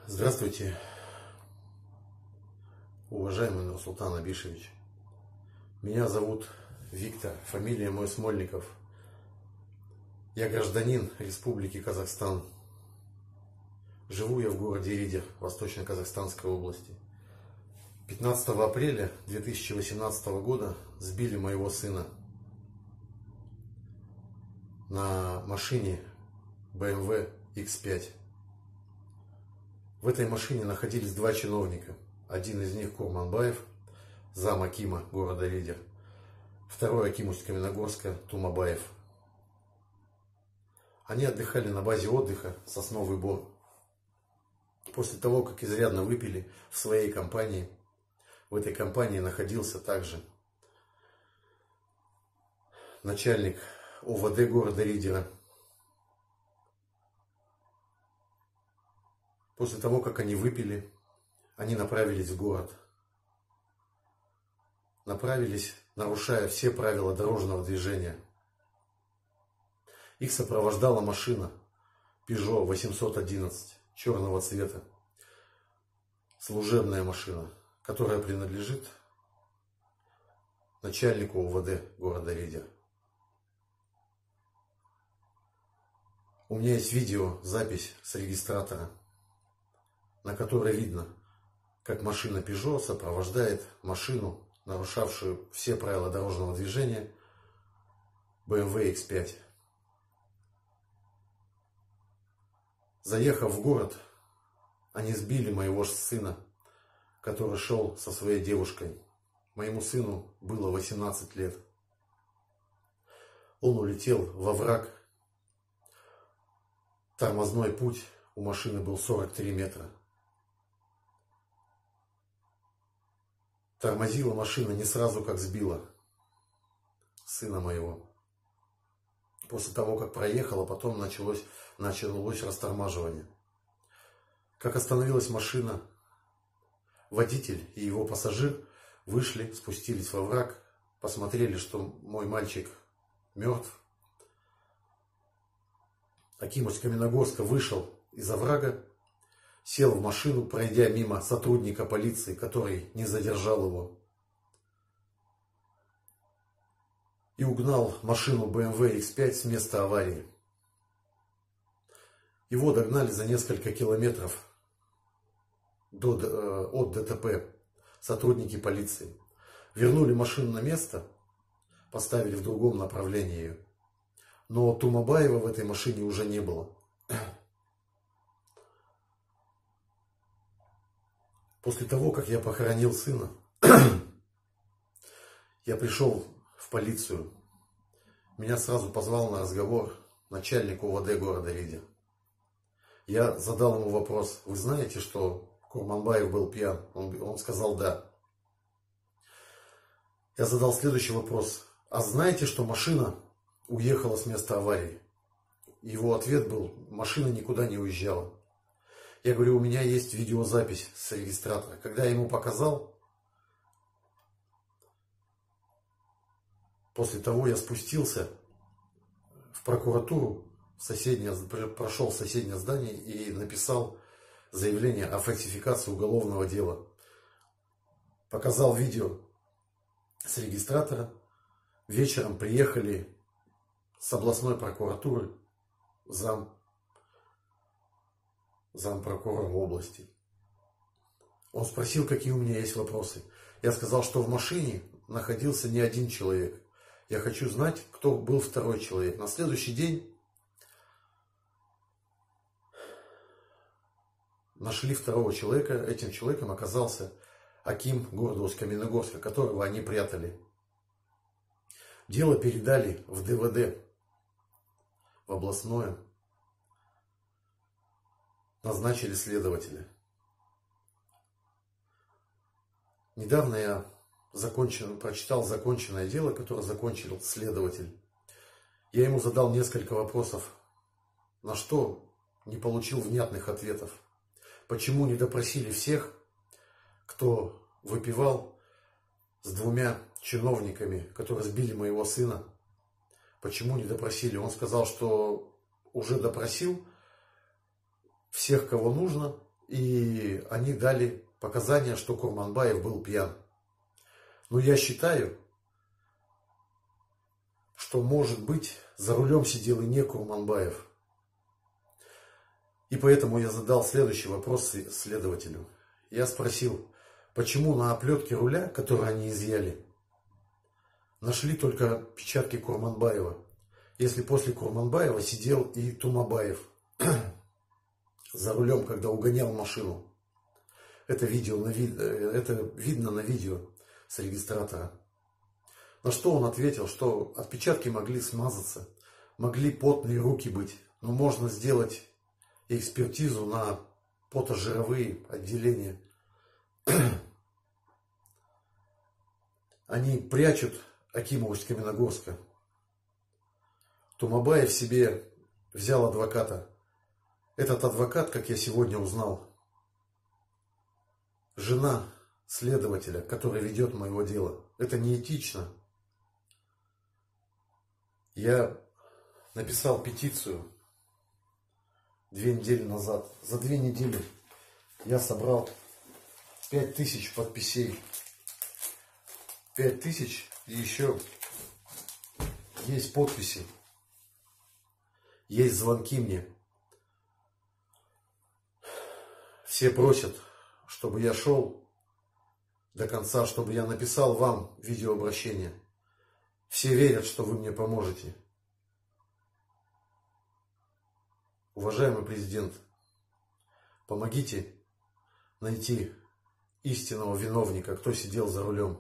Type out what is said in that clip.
Здравствуйте, уважаемый Нурсултан Абишевич. Меня зовут Виктор, фамилия мой Смольников. Я гражданин Республики Казахстан. Живу я в городе Ридер, Восточно-Казахстанской области. 15 апреля 2018 года сбили моего сына на машине BMW X5. В этой машине находились два чиновника. Один из них Курманбаев, зам акима города Ридер. Второй аким Усть-Каменогорска Тумабаев. Они отдыхали на базе отдыха Сосновый Бор. После того, как изрядно выпили в своей компании, в этой компании находился также начальник ОВД города Ридера. После того, как они выпили, они направились в город. Направились, нарушая все правила дорожного движения. Их сопровождала машина Peugeot 811 черного цвета. Служебная машина, которая принадлежит начальнику ОВД города Ридер. У меня есть видеозапись с регистратора, на которой видно, как машина Peugeot сопровождает машину, нарушавшую все правила дорожного движения, BMW X5. Заехав в город, они сбили моего сына, который шел со своей девушкой. Моему сыну было 18 лет. Он улетел во враг. Тормозной путь у машины был 43 метра. Тормозила машина не сразу, как сбила сына моего. После того, как проехала, потом началось растормаживание. Как остановилась машина, водитель и его пассажир вышли, спустились во враг, посмотрели, что мой мальчик мертв. Аким Усть-Каменогорска вышел из оврага, сел в машину, пройдя мимо сотрудника полиции, который не задержал его, и угнал машину BMW X5 с места аварии. Его догнали за несколько километров от ДТП сотрудники полиции. Вернули машину на место, поставили в другом направлении ее. Но Тумабаева в этой машине уже не было. После того, как я похоронил сына, я пришел в полицию. Меня сразу позвал на разговор начальник ОВД города Ридер. Я задал ему вопрос: вы знаете, что Курманбаев был пьян? Он сказал да. Я задал следующий вопрос: а знаете, что машина уехала с места аварии? Его ответ был: машина никуда не уезжала. Я говорю: у меня есть видеозапись с регистратора. Когда я ему показал, после того я спустился в прокуратуру, прошел в соседнее здание и написал заявление о фальсификации уголовного дела. Показал видео с регистратора. Вечером приехали с областной прокуратуры зампрокурора области. Он спросил, какие у меня есть вопросы. Я сказал, что в машине находился не один человек. Я хочу знать, кто был второй человек. На следующий день нашли второго человека. Этим человеком оказался аким города Усть-Каменогорска, которого они прятали. Дело передали в ДВД, в областное. Назначили следователя. Недавно я прочитал законченное дело, которое закончил следователь. Я ему задал несколько вопросов, на что не получил внятных ответов. Почему не допросили всех, кто выпивал с двумя чиновниками, которые сбили моего сына? Почему не допросили? Он сказал, что уже допросил всех, кого нужно, и они дали показания, что Курманбаев был пьян. Но я считаю, что, может быть, за рулем сидел и не Курманбаев. И поэтому я задал следующий вопрос следователю. Я спросил, почему на оплетке руля, который они изъяли, нашли только печатки Курманбаева, если после Курманбаева сидел и Тумабаев за рулем, когда угонял машину. Это видно на видео с регистратора. На что он ответил, что отпечатки могли смазаться, могли потные руки быть, но можно сделать экспертизу на потожировые отделения. Они прячут Акимова из Каменногорска. Тумабаев себе взял адвоката. Этот адвокат, как я сегодня узнал, жена следователя, который ведет моего дела. Это неэтично. Я написал петицию 2 недели назад. За 2 недели я собрал 5000 подписей. 5000 и еще есть подписи. Есть звонки мне. Все просят, чтобы я шел до конца, чтобы я написал вам видеообращение. Все верят, что вы мне поможете. Уважаемый президент, помогите найти истинного виновника, кто сидел за рулем.